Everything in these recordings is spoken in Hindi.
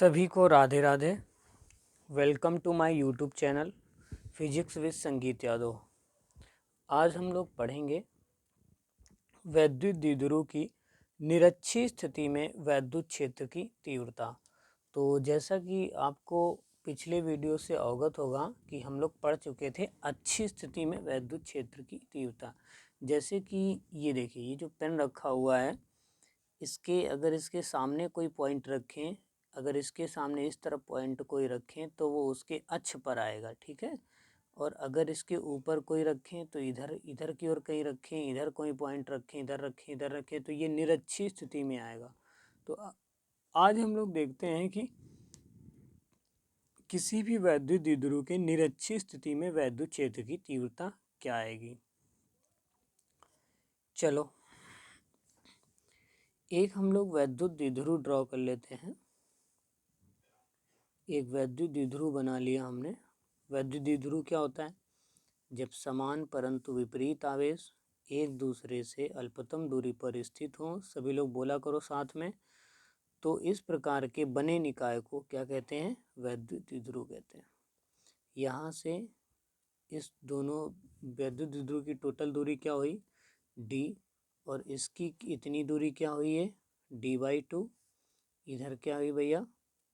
सभी को Radhe Radhe. Welcome to my YouTube channel physics with Sangeet Yadav. आज हम लोग पढ़ेंगे वैद्युत द्विध्रुव की निरक्षीय स्थिति में वैद्युत क्षेत्र की तीव्रता। तो जैसा कि आपको पिछले वीडियो से अवगत होगा कि हम लोग पढ़ चुके थे अच्छी स्थिति में वैद्युत क्षेत्र की तीव्रता। जैसे कि ये देखिए, ये जो पेन रखा हुआ है, अगर इसके सामने कोई पॉइंट रखें, अगर इसके सामने इस तरफ पॉइंट कोई रखें तो वो उसके अक्ष पर आएगा, ठीक है। और अगर इसके ऊपर कोई रखें तो इधर की ओर कहीं रखें, इधर कोई पॉइंट रखें, इधर रखें, इधर रखें, तो ये निरक्षीय स्थिति में आएगा। तो आज हम लोग देखते हैं कि किसी भी वैद्युत द्विध्रुव के निरक्षीय स्थिति में वैद्युत क्षेत्र की तीव्रता क्या आएगी। चलो एक हम लोग वैद्युत द्विध्रुव ड्रॉ कर लेते हैं। एक वैद्युत द्विध्रुव बना लिया हमने। वैद्युत द्विध्रुव क्या होता है? जब समान परंतु विपरीत आवेश एक दूसरे से अल्पतम दूरी पर स्थित हों, सभी लोग बोला करो साथ में, तो इस प्रकार के बने निकाय को क्या कहते हैं? वैद्युत द्विध्रुव कहते हैं। यहाँ से इस दोनों वैद्युत द्विध्रुव की टोटल दूरी क्या हुई? d, और इसकी इतनी दूरी क्या हुई है? d/2। इधर क्या हुई भैया?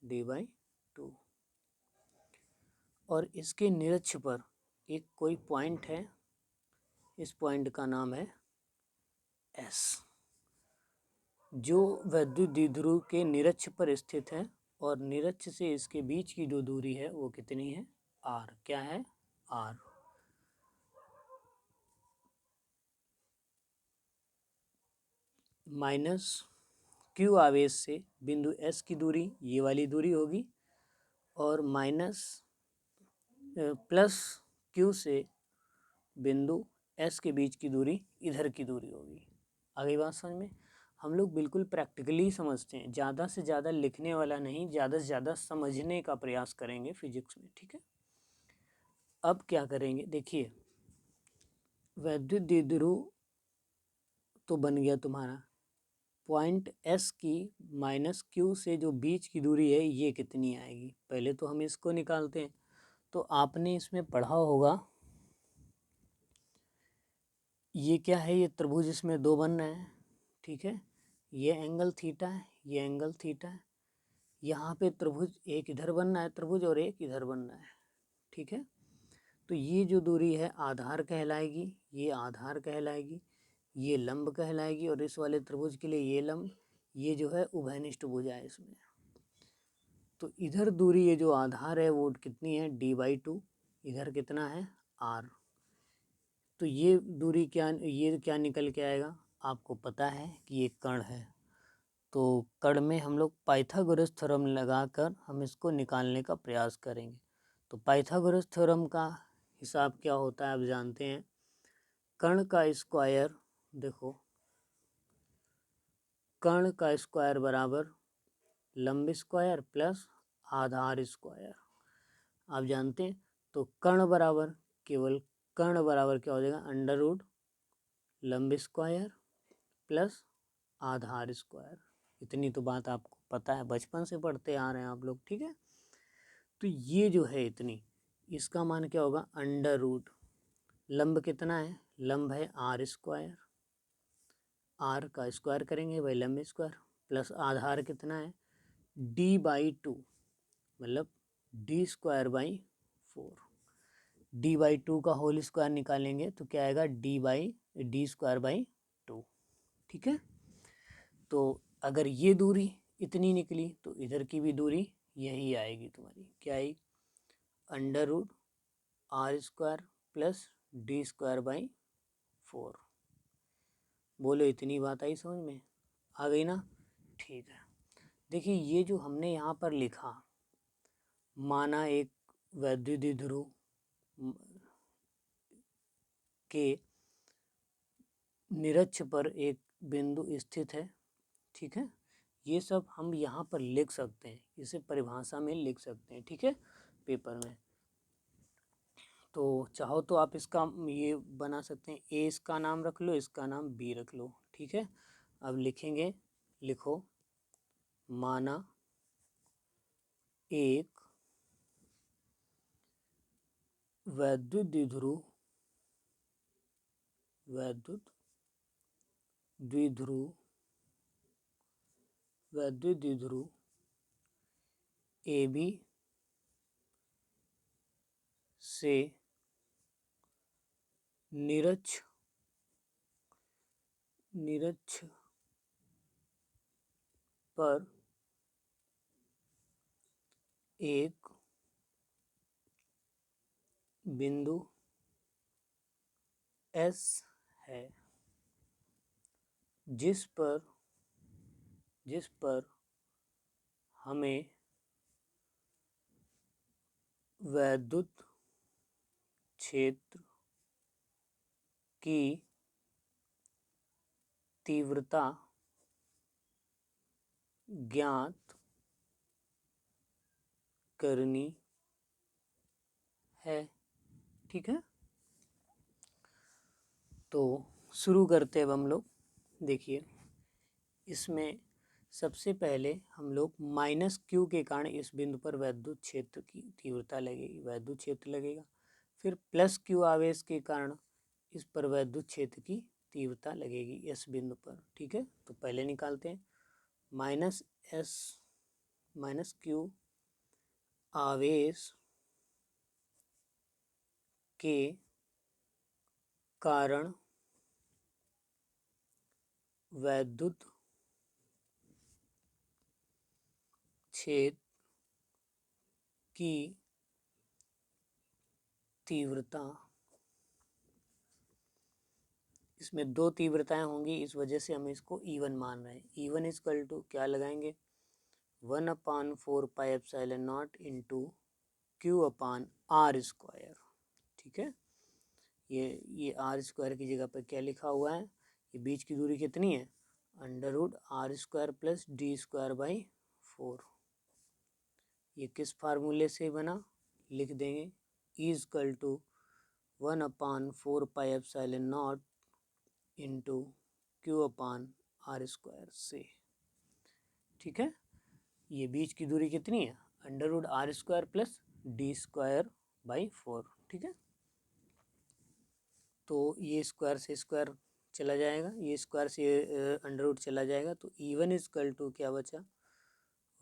d/2। और इसके निरक्ष पर एक कोई पॉइंट है, इस पॉइंट का नाम है S, जो वैद्युत द्विध्रुव के निरक्ष पर स्थित है। और निरक्ष से इसके बीच की जो दूरी है वो कितनी है? R। क्या है? R। माइनस Q आवेश से बिंदु S की दूरी ये वाली दूरी होगी, और माइनस प्लस Q से बिंदु S के बीच की दूरी इधर की दूरी होगी। आगे बात समझ में? हम लोग बिल्कुल प्रैक्टिकली समझते हैं, ज़्यादा से ज़्यादा लिखने वाला नहीं, ज़्यादा से ज़्यादा समझने का प्रयास करेंगे फिजिक्स में, ठीक है। अब क्या करेंगे, देखिए वैद्युत द्विध्रुव तो बन गया तुम्हारा। पॉइंट S की माइनस Q से जो बीच की दूरी है ये कितनी आएगी, पहले तो हम इसको निकालते हैं। तो आपने इसमें पढ़ा होगा, ये क्या है? ये त्रिभुज, इसमें दो बन रहे हैं, ठीक है। ये एंगल थीटा है, ये एंगल थीटा है। यहाँ पे त्रिभुज एक इधर बनना है त्रिभुज, और एक इधर बनना है, ठीक है। तो ये जो दूरी है आधार कहलाएगी, ये आधार कहलाएगी, ये लंब कहलाएगी, और इस वाले त्रिभुज के लिए ये लंब, ये जो है उभयनिष्ठ भुजा है इसमें। तो इधर दूरी ये जो आधार है वो कितनी है? d/2। इधर कितना है? r। तो ये दूरी ये क्या निकल के आएगा? आपको पता है कि ये कर्ण है, तो कर्ण में हम लोग पाइथागोरस थ्योरम लगाकर हम इसको निकालने का प्रयास करेंगे। तो पाइथागोरस थ्योरम का हिसाब क्या होता है आप जानते हैं। कर्ण का स्क्वायर, देखो कर्ण का स्क्वायर बराबर लंब स्क्वायर प्लस आधार स्क्वायर, आप जानते हैं। तो कर्ण बराबर, केवल कर्ण बराबर क्या हो जाएगा? अंडर रूट लंब स्क्वायर प्लस आधार स्क्वायर। इतनी तो बात आपको पता है, बचपन से पढ़ते आ रहे हैं आप लोग, ठीक है। तो ये जो है इतनी, इसका मान क्या होगा? अंडर रूट लंब कितना है? लंब है r स्क्वायर, r का स्क्वायर करेंगे भाई लंब स्क्वायर, प्लस आधार कितना है? d/2, मतलब d²/4। d/2 का होल स्क्वायर निकालेंगे तो क्या आएगा? d/2, ठीक है। तो अगर ये दूरी इतनी निकली तो इधर की भी दूरी यही आएगी तुम्हारी, क्या आएगी? Under root r² plus d²/4। बोलो इतनी बात आई समझ में? आ गई ना? ठीक है। देखिए ये जो हमने यहाँ पर लिखा, माना एक वैद्युत द्विध्रुव के निरक्ष पर एक बिंदु स्थित है, ठीक है। ये सब हम यहाँ पर लिख सकते हैं, इसे परिभाषा में लिख सकते हैं, ठीक है, पेपर में। तो चाहो तो आप इसका ये बना सकते हैं, ए इसका नाम रख लो, इसका नाम बी रख लो, ठीक है। अब लिखेंगे, लिखो माना एक वैद्युत द्विध्रुव AB से निरक्ष पर एक बिंदु S है, जिस पर हमें वैद्युत क्षेत्र की तीव्रता ज्ञात करनी है। ठीक है, तो शुरू करते हैं अब हम लोग। देखिए, इसमें सबसे पहले हम लोग -Q के कारण इस बिंदु पर वैद्युत क्षेत्र की तीव्रता लगेगी, वैद्युत क्षेत्र लगेगा। फिर +Q आवेश के कारण इस पर वैद्युत क्षेत्र की तीव्रता लगेगी इस बिंदु पर। ठीक है, तो पहले निकालते हैं। -Q आवेश के कारण वैद्युत क्षेत्र की तीव्रता, इसमें दो तीव्रताएं होंगी, इस वजह से हम इसको E1 मान रहे हैं। E1 इक्वल टू क्या लगाएंगे, 1/4πε0 इंटू Q/r²। ठीक है, ये r² की जगह पर क्या लिखा हुआ है, ये बीच की दूरी कितनी है, √r² + d²/4। ये किस फार्मूले से बना, लिख देंगे, E equal to 1/4πε0 into Q/r² से। ठीक है, ये बीच की दूरी कितनी है, √r² + d²/4। ठीक है, तो ये स्क्वायर से स्क्वायर चला जाएगा, ये स्क्वायर से अंडर चला जाएगा, तो E1 इक्वल टू क्या बचा,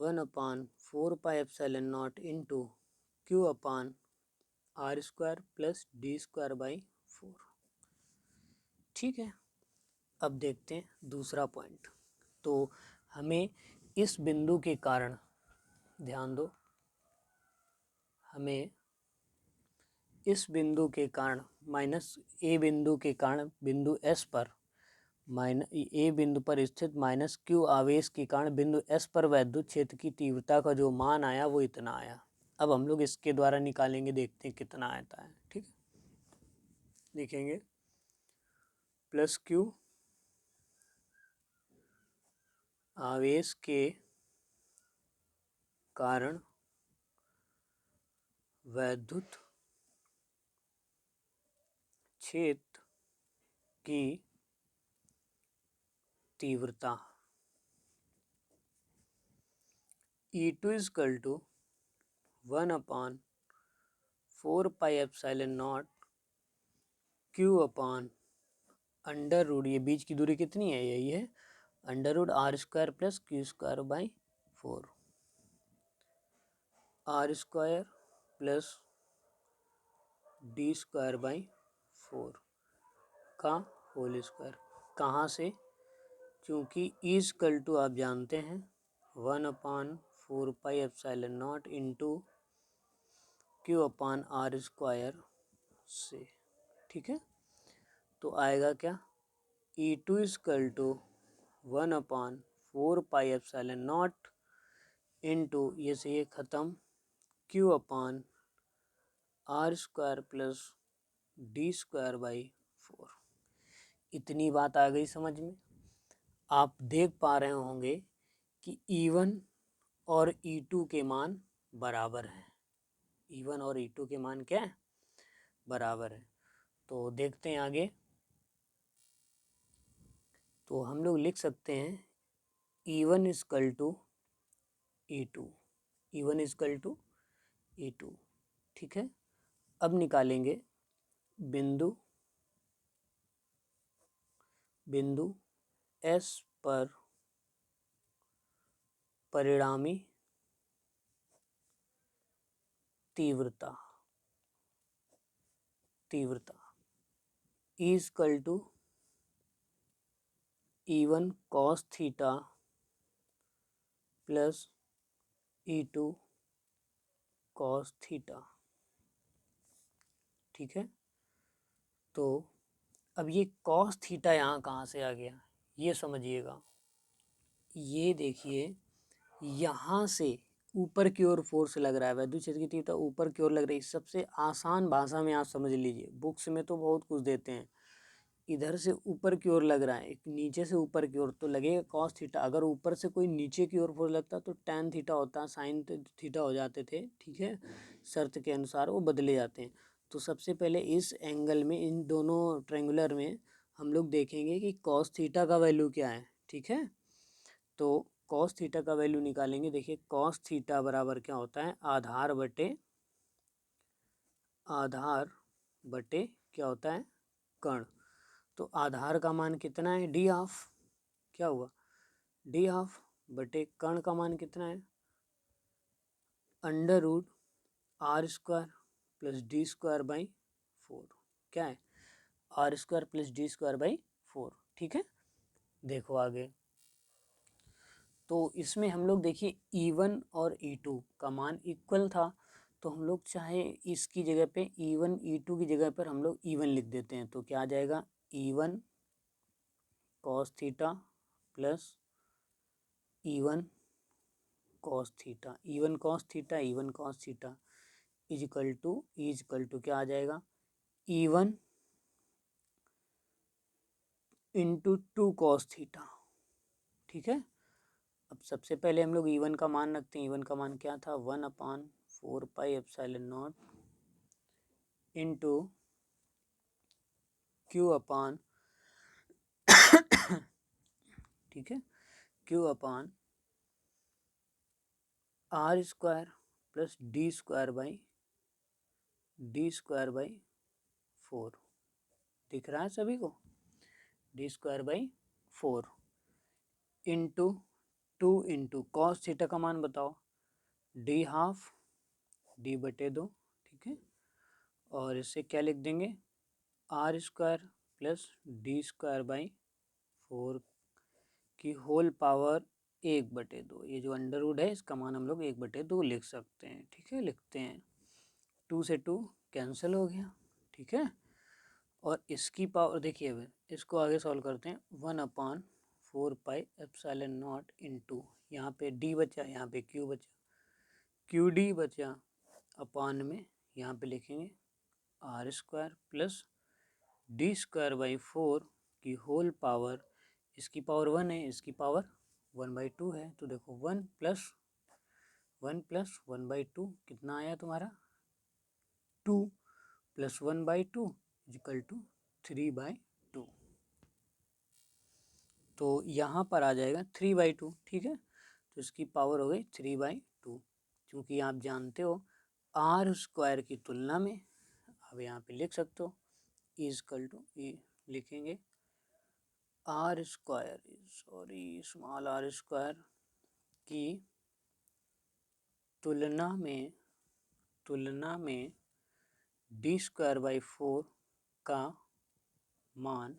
1/4πε0 इंटू Q/r² + d²/4। ठीक है, अब देखते हैं दूसरा पॉइंट। तो हमें इस बिंदु के कारण, ध्यान दो, हमें इस बिंदु के कारण -A बिंदु के कारण बिंदु S पर A बिंदु पर स्थित -Q आवेश के कारण बिंदु S पर वैद्युत क्षेत्र की तीव्रता का जो मान आया वो इतना आया। अब हम लोग इसके द्वारा निकालेंगे, देखते हैं कितना आता है। ठीक है, लिखेंगे +Q आवेश के कारण वैद्युत क्षेत्र की तीव्रता E2 इक्वल टू 1/4πε0 Q/√, ये बीच की दूरी कितनी है, यही है, √r² + q²/4, r² + d²/4 का होल स्क्वायर। कहाँ से, क्योंकि E इक्वल टू आप जानते हैं 1/4πε0 इंटू Q/r² से। ठीक है, तो आएगा क्या, E2 इक्वल टू 1/4πε0 इंटू, ये से ये ख़त्म, Q/r² + d²/4। इतनी बात आ गई समझ में। आप देख पा रहे होंगे कि E1 और E2 के मान बराबर हैं। E1 और E2 के मान क्या है, बराबर है। तो देखते हैं आगे। तो हम लोग लिख सकते हैं E1 equal to E2। E1 is equal to E2, ठीक है। अब निकालेंगे बिंदु S पर परिणामी तीव्रता equal to E1 cos theta plus E2 cos theta, ठीक है। तो अब ये cos थीटा यहाँ कहाँ से आ गया, ये समझिएगा। ये देखिए यहाँ से ऊपर की ओर फोर्स लग रहा है, वैद्युत क्षेत्र की तीव्रता ऊपर की ओर लग रही है। सबसे आसान भाषा में आप समझ लीजिए, बुक्स में तो बहुत कुछ देते हैं। इधर से ऊपर की ओर लग रहा है, एक नीचे से ऊपर की ओर, तो लगेगा कॉस थीटा। अगर ऊपर से कोई नीचे की ओर फोर्स लगता तो टैन थीटा होता, साइन थीटा हो जाते थे, ठीक है। शर्त के अनुसार वो बदले जाते हैं। तो सबसे पहले इस एंगल में, इन दोनों ट्रायंगुलर में हम लोग देखेंगे कि कॉस थीटा का वैल्यू क्या है, ठीक है। तो कॉस थीटा का वैल्यू निकालेंगे। देखिए कॉस थीटा बराबर क्या होता है, आधार बटे क्या होता है, कर्ण। तो आधार का मान कितना है, डी हाफ, क्या हुआ, डी हाफ, बटे कर्ण का मान कितना है, under root R square plus D square by 4, क्या है, R square plus D square by 4, ठीक है। देखो आगे, तो इसमें हम लोग देखिए E1 और E2 का मान इक्वल था, तो हम लोग चाहे इसकी जगह पे E1 E2 की जगह पर हम लोग E1 लिख देते हैं। तो क्या आ जाएगा, E1 cos theta plus E1 cos theta, E1 cos theta, E1 cos theta equal to क्या आ जाएगा, E1 इंटू 2 cos थीटा, ठीक है। अब सबसे पहले हम लोग E1 का मान रखते हैं। E1 का मान क्या था, 1/4πε0 इंटू Q/, ठीक है, Q/r square plus D square by 4, दिख रहा है सभी को, D square by 4 into 2 into cos theta का मान बताओ, डी हाफ डी बटे 2, ठीक है। और इससे क्या लिख देंगे, R square plus D square by 4 की होल पावर 1/2। ये जो अंडर रूट है इसका मान हम लोग 1/2 लिख सकते हैं, ठीक है। लिखते हैं, 2 से 2 कैंसिल हो गया, ठीक है। और इसकी पावर देखिए, अब इसको आगे सॉल्व करते हैं। 1/4πε0 इंटू, यहाँ पे डी बचा, यहाँ पे क्यू बचा, क्यू डी बचा, अपान में यहाँ पे लिखेंगे R square plus D square by 4 की होल पावर, इसकी पावर 1 है, इसकी पावर 1/2 है। तो देखो 1 प्लस 1/2 कितना आया तुम्हारा, 2 प्लस 1/2 इक्वल टू 3/2। तो यहाँ पर आ जाएगा 3/2, ठीक है। तो इसकी पावर हो गई 3/2, क्योंकि आप जानते हो आर स्क्वायर की तुलना में, अब यहाँ पे लिख सकते हो इजकल टू, लिखेंगे R square, small R square की तुलना में डी स्क्वायर बाई 4 का मान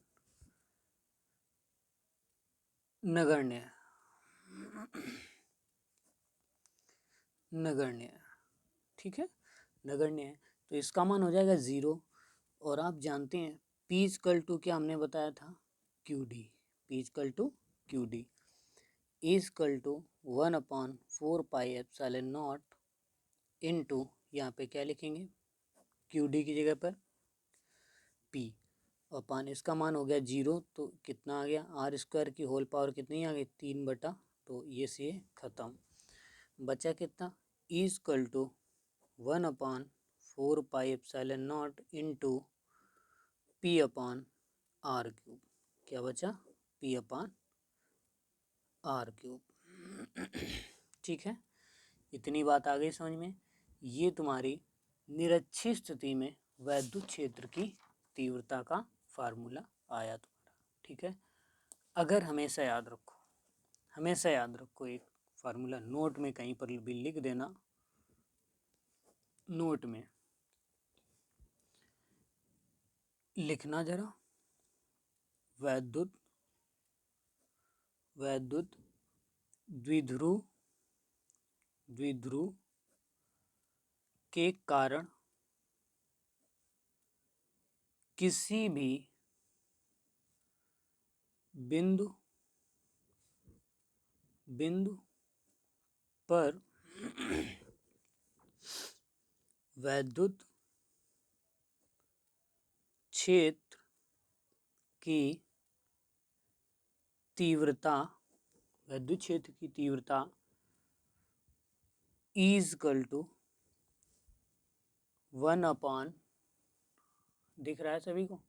नगण्य है, ठीक है, नगण्य है। तो इसका मान हो जाएगा 0। और आप जानते हैं P इजकल टू क्या हमने बताया था, QD, P is equal to QD is equal to 1/4πε0 into, यहाँ पे क्या लिखेंगे, QD की जगह पर P, अपान इसका मान हो गया 0। तो कितना आ गया, आर स्क्वायर की होल पावर कितनी आ गई, 3/, तो ये से ख़त्म। बचा कितना, इजकल टू 1/4πε0 इंटू P/r³, क्या बचा, P/r³, ठीक है। इतनी बात आ गई समझ में। ये तुम्हारी निरक्षीय स्थिति में वैद्युत क्षेत्र की तीव्रता का फार्मूला आया तुम्हारा। ठीक है, अगर हमेशा याद रखो, हमेशा याद रखो, एक फार्मूला नोट में कहीं पर भी लिख देना, नोट में लिखना जरा, वैद्युत द्विध्रुव के कारण किसी भी बिंदु पर वैद्युत क्षेत्र की तीव्रता, वैद्युत क्षेत्र की तीव्रता इक्वल टू 1/, दिख रहा है सभी को,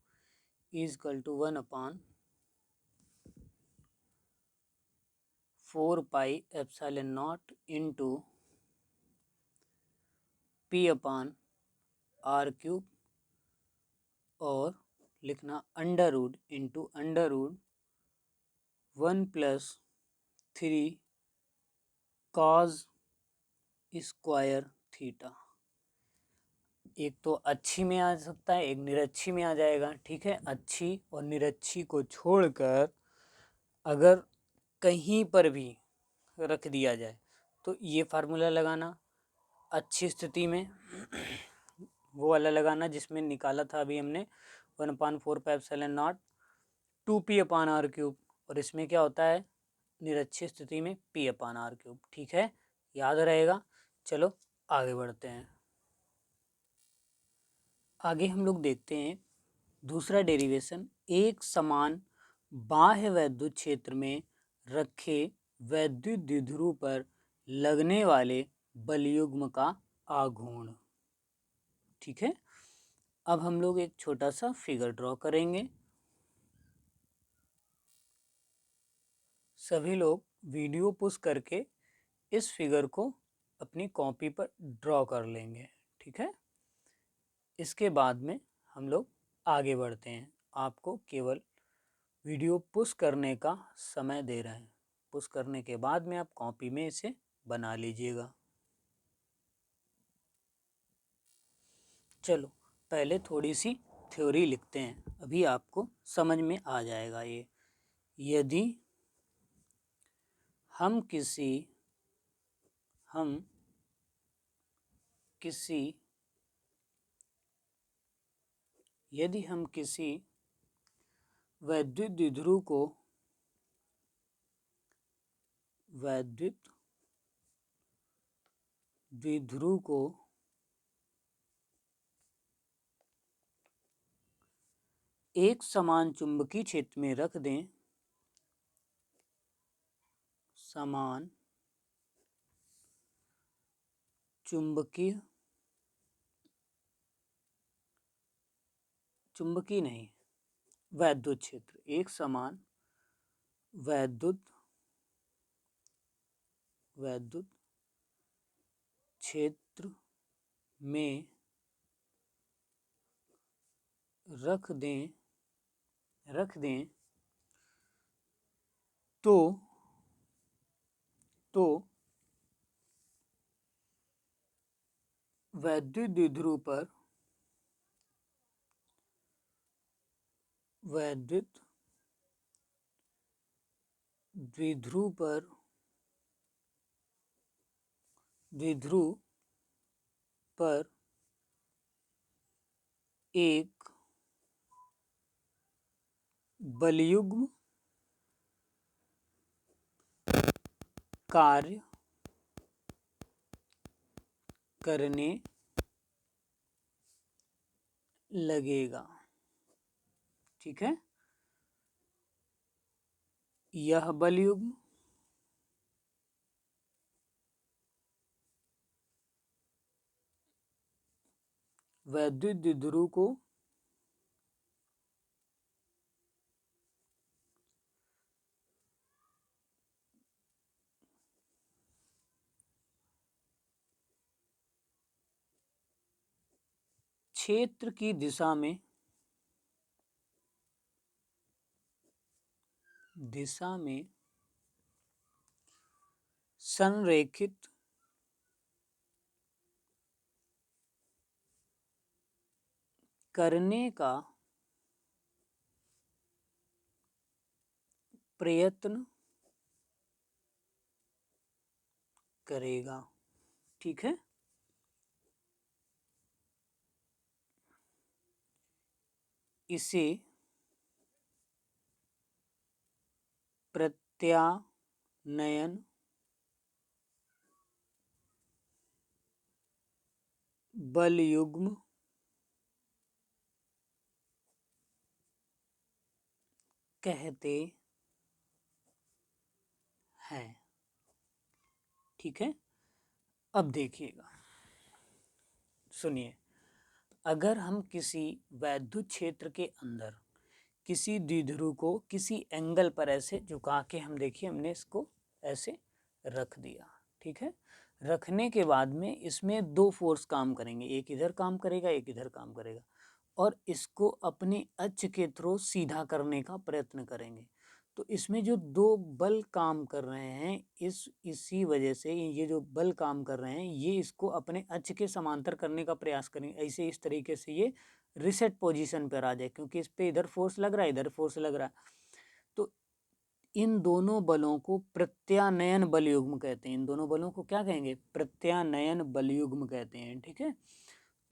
इक्वल टू 1/4πε0 इंटू P/r³, और लिखना under root into under root 1+3 cos square theta. एक तो अच्छी में आ सकता है, एक निरक्षी में आ जाएगा। ठीक है, अच्छी और निरक्षी को छोड़कर अगर कहीं पर भी रख दिया जाए तो ये फार्मूला लगाना, अच्छी स्थिति में वो वाला लगाना जिसमें निकाला था अभी हमने 1/4πε0 2P/r³, और इसमें क्या होता है निरक्षीय स्थिति में P/r³। ठीक है, याद रहेगा। चलो आगे बढ़ते हैं। आगे हम लोग देखते हैं दूसरा डेरिवेशन, एक समान बाह्य वैद्युत क्षेत्र में रखे वैद्युत द्विध्रुव पर लगने वाले बलयुग्म का आघूर्ण। ठीक है, अब हम लोग एक छोटा सा फिगर ड्रॉ करेंगे। सभी लोग वीडियो पुश करके इस फिगर को अपनी कॉपी पर ड्रॉ कर लेंगे। ठीक है, इसके बाद में हम लोग आगे बढ़ते हैं। आपको केवल वीडियो पुश करने का समय दे रहे हैं, पुश करने के बाद में आप कॉपी में इसे बना लीजिएगा। चलो पहले थोड़ी सी थ्योरी लिखते हैं, अभी आपको समझ में आ जाएगा ये। यदि हम किसी वैद्युत द्विध्रुव को एक समान चुंबकीय क्षेत्र में रख दें, समान चुंबकीय नहीं, वैद्युत क्षेत्र, एक समान वैद्युत क्षेत्र में रख दें तो वैद्युत द्विध्रुव पर एक बलयुग्म कार्य करने लगेगा। ठीक है, यह बलयुग्म वैद्युत द्विध्रुव को क्षेत्र की दिशा में संरेखित करने का प्रयत्न करेगा। ठीक है, इसे प्रत्यानयन बलयुग्म कहते हैं। ठीक है, अब देखिएगा, सुनिए, अगर हम किसी वैद्युत क्षेत्र के अंदर किसी द्विध्रुव को किसी एंगल पर ऐसे झुका के हम देखिए हमने इसको ऐसे रख दिया। ठीक है, रखने के बाद में इसमें दो फोर्स काम करेंगे, एक इधर काम करेगा एक इधर काम करेगा, और इसको अपने अक्ष के थ्रू सीधा करने का प्रयत्न करेंगे। तो इसमें जो दो बल काम कर रहे हैं इसी वजह से ये जो बल काम कर रहे हैं ये इसको अपने अक्ष के समांतर करने का प्रयास करेंगे। ऐसे इस तरीके से ये रिसेट पोजीशन पर आ जाए, क्योंकि इस पे इधर फोर्स लग रहा है इधर फोर्स लग रहा है। तो इन दोनों बलों को प्रत्यानयन बलयुग्म कहते हैं। इन दोनों बलों को क्या कहेंगे? प्रत्यानयन बलयुग्म कहते हैं। ठीक है,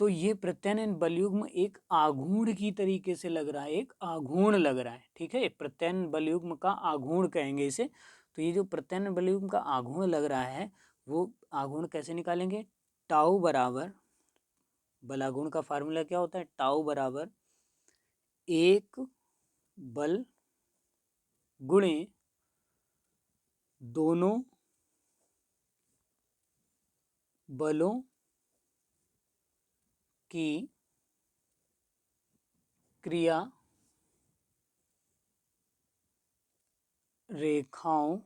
तो ये प्रत्यानयन बलयुग्म एक आघूर्ण की तरीके से लग रहा है, एक आघूर्ण लग रहा है। ठीक है, प्रत्यानयन बलयुग्म का आघूर्ण कहेंगे इसे। तो ये जो प्रत्यानयन बलयुग्म का आघूर्ण लग रहा है वो आघूर्ण कैसे निकालेंगे? टाउ बराबर, बलाघूर्ण का फार्मूला क्या होता है? टाउ बराबर एक बल गुणे दोनों बलों की क्रिया रेखाओं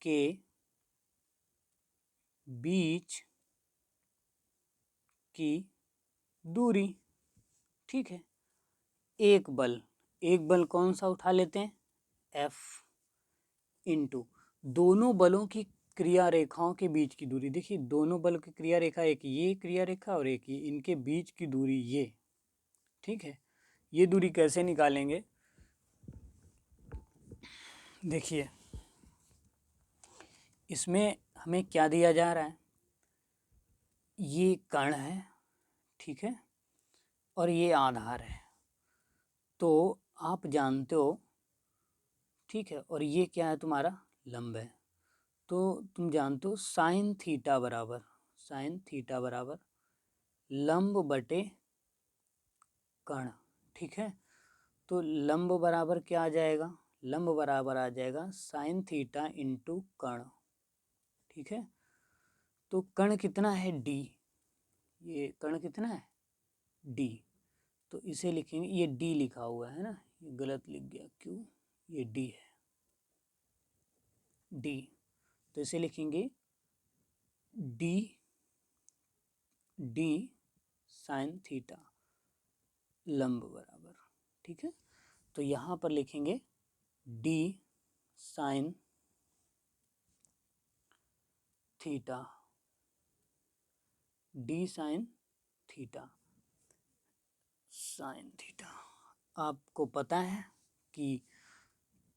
के बीच की दूरी। ठीक है, एक बल कौन सा उठा लेते हैं? F इंटू दोनों बलों की क्रिया रेखाओं के बीच की दूरी। देखिए दोनों बल की क्रिया रेखा, एक ये क्रिया रेखा और एक ये, इनके बीच की दूरी ये। ठीक है, ये दूरी कैसे निकालेंगे? देखिए इसमें हमें क्या दिया जा रहा है? ये कण है, ठीक है, और ये आधार है। तो आप जानते हो, ठीक है, और ये क्या है? तुम्हारा लंब है। तो तुम जानते हो साइन थीटा बराबर लंब बटे कण। ठीक है, तो लंब बराबर क्या आ जाएगा? लंब बराबर आ जाएगा साइन थीटा इंटू कण। ठीक है, तो कण कितना है? डी। ये कण कितना है? डी। तो इसे लिखेंगे, ये डी लिखा हुआ है ना, ये गलत लिख गया, क्यों? ये डी है, डी। तो इसे लिखेंगे डी डी साइन थीटा लंब बराबर। ठीक है, तो यहाँ पर लिखेंगे D sine theta, D sine theta, sine theta. आपको पता है कि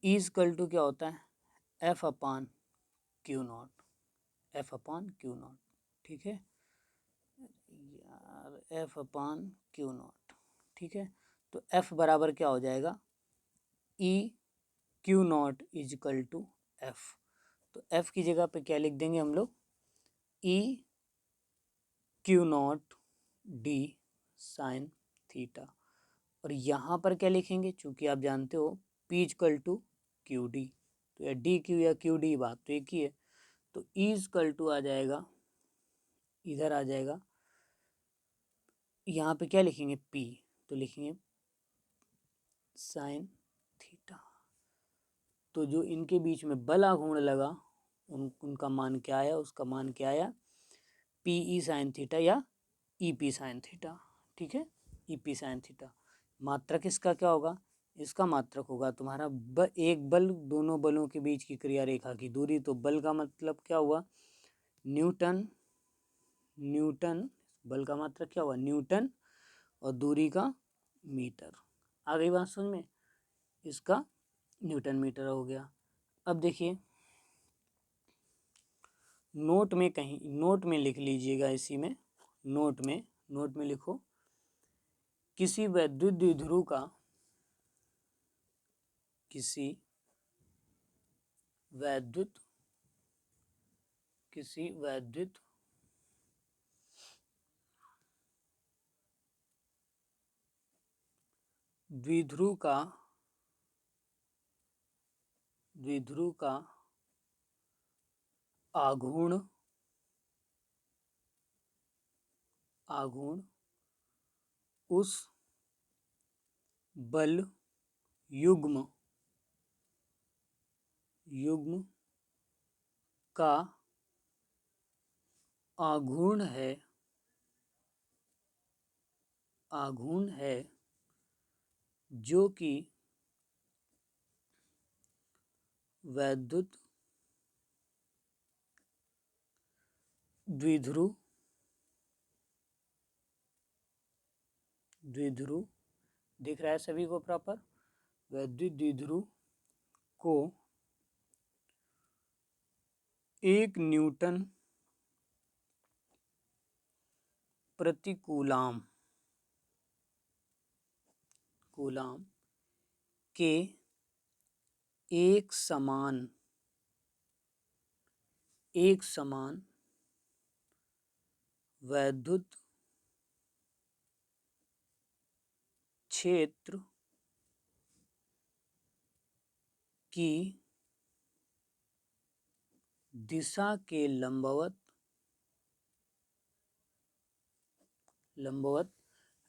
इजकल टू क्या होता है? F upon Q not, F upon Q not. ठीक है यार, एफ अपान क्यू नॉट। ठीक है, तो एफ बराबर क्या हो जाएगा? E Q not equal to F. तो एफ की जगह पे क्या लिख देंगे हम लोग? E Q not D sine theta. और यहाँ पर क्या लिखेंगे? चूंकि आप जानते हो P equal to Q D, तो या डी क्यू या क्यू डी, बात तो एक ही है। तो ई इजकल टू आ जाएगा, इधर आ जाएगा, यहाँ पे क्या लिखेंगे? पी, तो लिखेंगे साइन थीटा। तो जो इनके बीच में बल आघूर्ण लगा उनका मान क्या आया? उसका मान क्या आया? पी ई साइन थीटा या ई पी साइन थीटा, ठीक है, ई पी साइन थीटा। मात्रक इसका क्या होगा, इसका मात्रक होगा तुम्हारा एक बल दोनों बलों के बीच की क्रिया रेखा की दूरी, तो बल का मतलब क्या हुआ न्यूटन, न्यूटन बल का मात्रक क्या हुआ न्यूटन, और दूरी का मीटर। आ गई बात समझ में, इसका न्यूटन मीटर हो गया। अब देखिए नोट में कहीं, नोट में लिख लीजिएगा, इसी में नोट में लिखो किसी वैद्युत द्विध्रुव का, किसी वैद्युत द्विध्रुव का आघूर्ण उस बल युग्म का आघूर्ण है जो कि वैद्युत द्विध्रुव दिख रहा है सभी को प्रॉपर, वैद्युत द्विध्रुव को 1 न्यूटन प्रति कूलाम के एक समान वैद्युत क्षेत्र की दिशा के लंबवत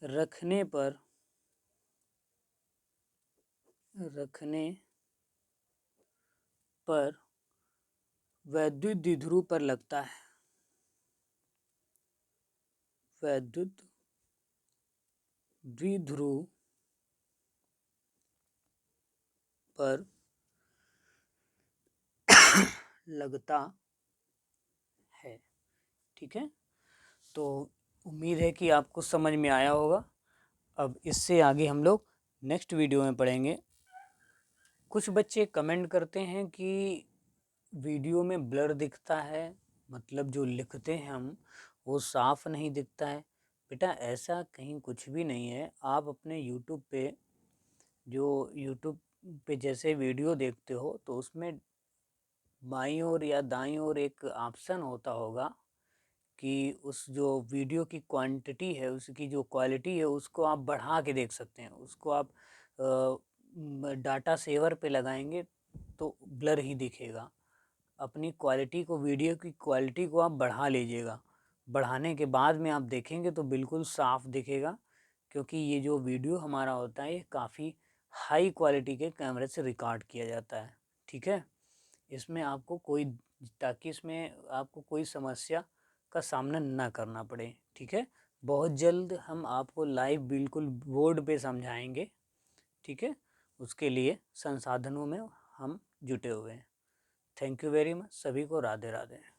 रखने पर वैद्युत द्विध्रुव पर लगता है, वैद्युत द्विध्रुव पर लगता है, ठीक है। तो उम्मीद है कि आपको समझ में आया होगा। अब इससे आगे हम लोग नेक्स्ट वीडियो में पढ़ेंगे। कुछ बच्चे कमेंट करते हैं कि वीडियो में ब्लर दिखता है, मतलब जो लिखते हैं हम वो साफ नहीं दिखता है। बेटा ऐसा कहीं कुछ भी नहीं है। आप अपने यूट्यूब पे जैसे वीडियो देखते हो तो उसमें बाईं ओर या दाईं ओर एक ऑप्शन होता होगा कि उस जो वीडियो की क्वांटिटी है, उसकी जो क्वालिटी है, उसको आप बढ़ा के देख सकते हैं। उसको आप डाटा सेवर पे लगाएंगे तो ब्लर ही दिखेगा। अपनी क्वालिटी को, वीडियो की क्वालिटी को आप बढ़ा लीजिएगा। बढ़ाने के बाद में आप देखेंगे तो बिल्कुल साफ दिखेगा, क्योंकि ये जो वीडियो हमारा होता है ये काफ़ी हाई क्वालिटी के कैमरे से रिकॉर्ड किया जाता है, ठीक है। इसमें आपको ताकि इसमें आपको कोई समस्या का सामना ना करना पड़े, ठीक है। बहुत जल्द हम आपको लाइव बिल्कुल बोर्ड पे समझाएंगे, ठीक है। उसके लिए संसाधनों में हम जुटे हुए हैं। Thank you very much. सभी को राधे राधे।